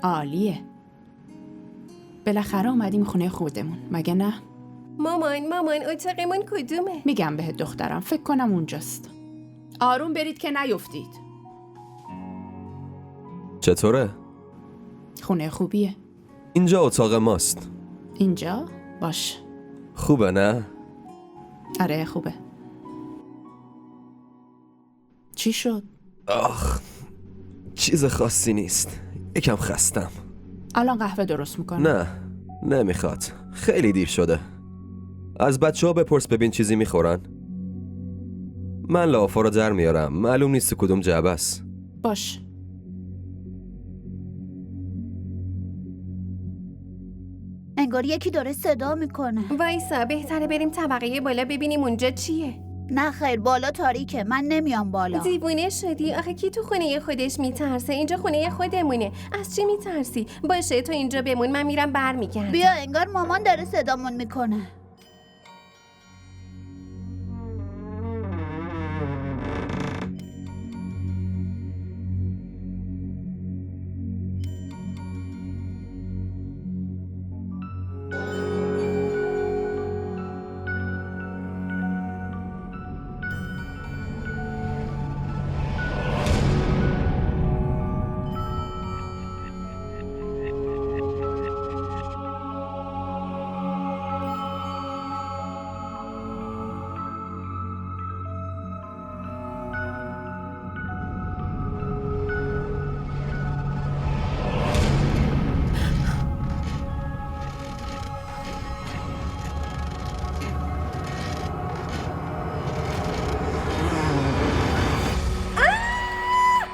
عالیه. بالاخره اومدیم خونه خودمون، مگه نه؟ مامان اتاقمون کدومه؟ میگم بهت دخترم، فکر کنم اونجاست. آروم برید که نیفتید. چطوره؟ خونه خوبیه. اینجا اتاق ماست. اینجا؟ باش. خوبه نه؟ آره خوبه. چی شد؟ آخ، چیز خاصی نیست. یکم خستم. الان قهوه درست میکنم. نه، نمیخواد. خیلی دیر شده. از بچه ها بپرس ببین چیزی میخورن. من لافا رو در میارم. معلوم نیست کدوم جعبه است. باش. انگار یکی داره صدا میکنه. وایسا، بهتره بریم طبقه بالا ببینیم اونجا چیه. نه خیر، بالا تاریکه، من نمیام بالا. دیوونه شدی؟ آخه کی تو خونه خودش میترسه؟ اینجا خونه خودمونه. از چی میترسی؟ باشه تو اینجا بمون، من میرم برمیگردم. بیا، انگار مامان داره صدامون میکنه.